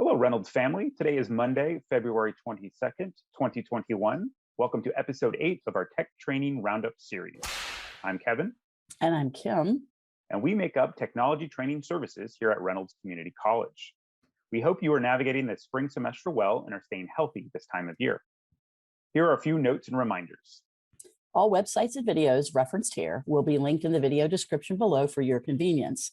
Hello, Reynolds family. Today is Monday, February 22nd, 2021. Welcome to episode 8 of our Tech Training Roundup series. I'm Kevin. And I'm Kim. And we make up technology training services here at Reynolds Community College. We hope you are navigating the spring semester well and are staying healthy this time of year. Here are a few notes and reminders. All websites and videos referenced here will be linked in the video description below for your convenience.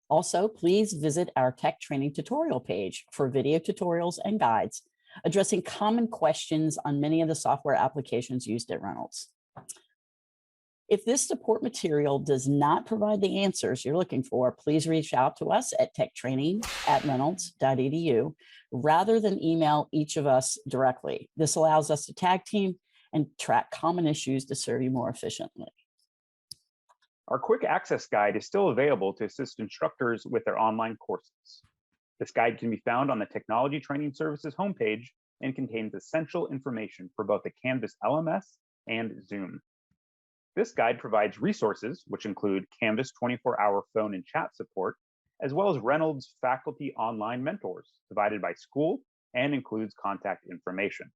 Also, please visit our tech training tutorial page for video tutorials and guides addressing common questions on many of the software applications used at Reynolds. If this support material does not provide the answers you're looking for, please reach out to us at techtraining@reynolds.edu rather than email each of us directly. This allows us to tag team and track common issues to serve you more efficiently. Our quick access guide is still available to assist instructors with their online courses. This guide can be found on the Technology Training Services homepage and contains essential information for both the Canvas LMS and Zoom. This guide provides resources, which include Canvas 24-hour phone and chat support, as well as Reynolds faculty online mentors divided by school and includes contact information.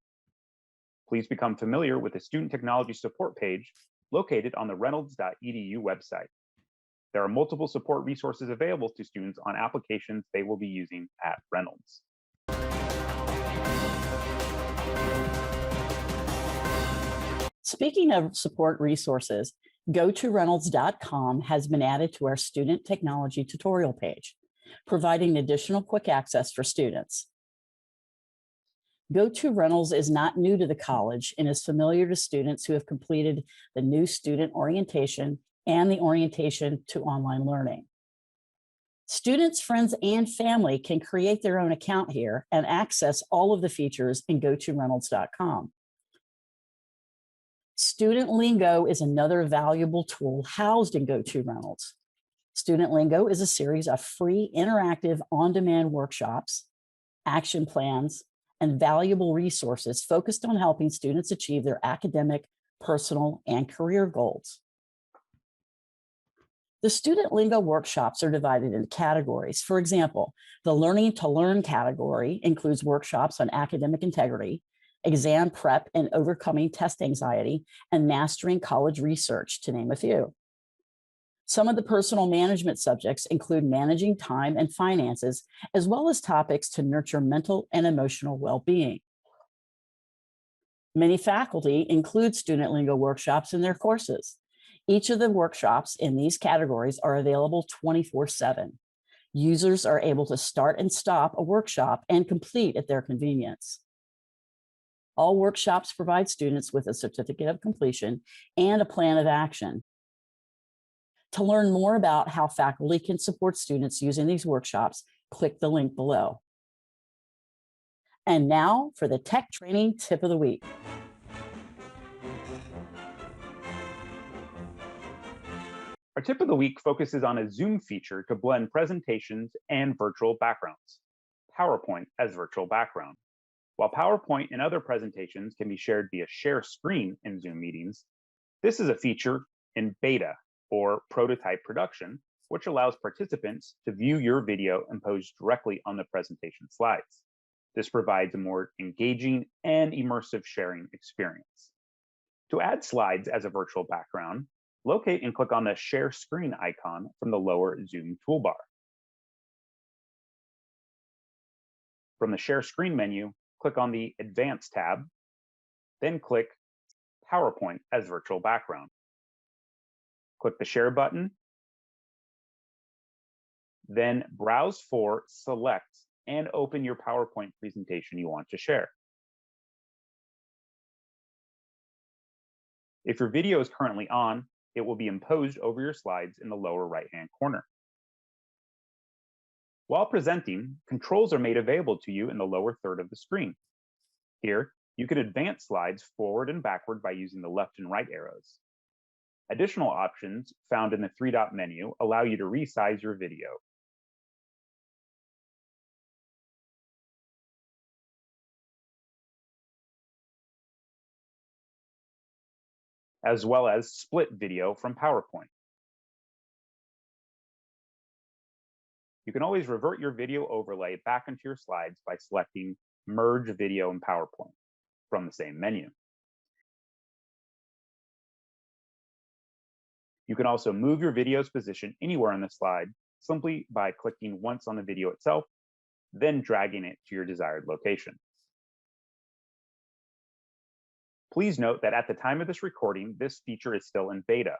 Please become familiar with the Student Technology Support page located on the reynolds.edu website. There are multiple support resources available to students on applications they will be using at Reynolds. Speaking of support resources, GoToReynolds.com has been added to our Student Technology tutorial page, providing additional quick access for students. GoToReynolds is not new to the college and is familiar to students who have completed the new student orientation and the orientation to online learning. Students, friends, and family can create their own account here and access all of the features in GoToReynolds.com. StudentLingo is another valuable tool housed in GoToReynolds. StudentLingo is a series of free interactive on-demand workshops, action plans, and valuable resources focused on helping students achieve their academic, personal, and career goals. The StudentLingo workshops are divided into categories. For example, the Learning to Learn category includes workshops on academic integrity, exam prep and overcoming test anxiety, and mastering college research, to name a few. Some of the personal management subjects include managing time and finances, as well as topics to nurture mental and emotional well-being. Many faculty include StudentLingo workshops in their courses. Each of the workshops in these categories are available 24/7. Users are able to start and stop a workshop and complete at their convenience. All workshops provide students with a certificate of completion and a plan of action. To learn more about how faculty can support students using these workshops, click the link below. And now for the Tech Training Tip of the Week. Our tip of the week focuses on a Zoom feature to blend presentations and virtual backgrounds, PowerPoint as virtual background. While PowerPoint and other presentations can be shared via share screen in Zoom meetings, this is a feature in beta or prototype production, which allows participants to view your video imposed directly on the presentation slides. This provides a more engaging and immersive sharing experience. To add slides as a virtual background, locate and click on the Share Screen icon from the lower Zoom toolbar. From the Share Screen menu, click on the Advanced tab, then click PowerPoint as virtual background. Click the Share button, then browse for, select, and open your PowerPoint presentation you want to share. If your video is currently on, it will be imposed over your slides in the lower right-hand corner. While presenting, controls are made available to you in the lower third of the screen. Here, you can advance slides forward and backward by using the left and right arrows. Additional options found in the three-dot menu allow you to resize your video. As well as split video from PowerPoint. You can always revert your video overlay back into your slides by selecting Merge Video and PowerPoint from the same menu. You can also move your video's position anywhere on the slide simply by clicking once on the video itself, then dragging it to your desired location. Please note that at the time of this recording, this feature is still in beta.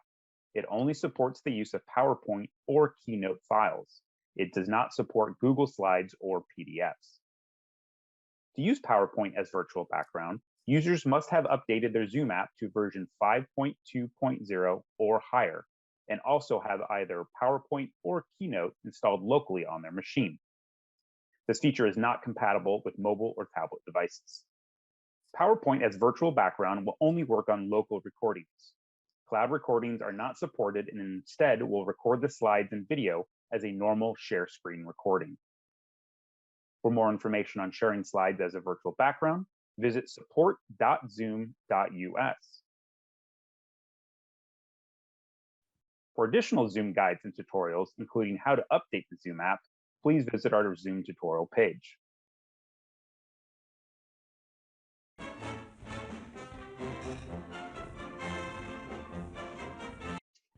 It only supports the use of PowerPoint or Keynote files. It does not support Google Slides or PDFs. To use PowerPoint as virtual background, users must have updated their Zoom app to version 5.2.0 or higher, and also have either PowerPoint or Keynote installed locally on their machine. This feature is not compatible with mobile or tablet devices. PowerPoint as virtual background will only work on local recordings. Cloud recordings are not supported and instead will record the slides and video as a normal share screen recording. For more information on sharing slides as a virtual background, visit support.zoom.us. For additional Zoom guides and tutorials, including how to update the Zoom app, please visit our Zoom tutorial page.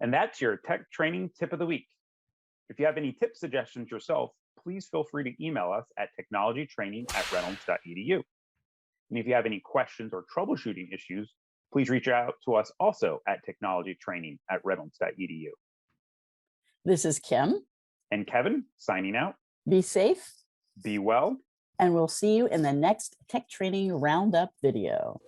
And that's your tech training tip of the week. If you have any tip suggestions yourself, please feel free to email us at technologytraining@reynolds.edu. And if you have any questions or troubleshooting issues, please reach out to us also at technologytraining@reynolds.edu. This is Kim. And Kevin, signing out. Be safe. Be well. And we'll see you in the next Tech Training Roundup video.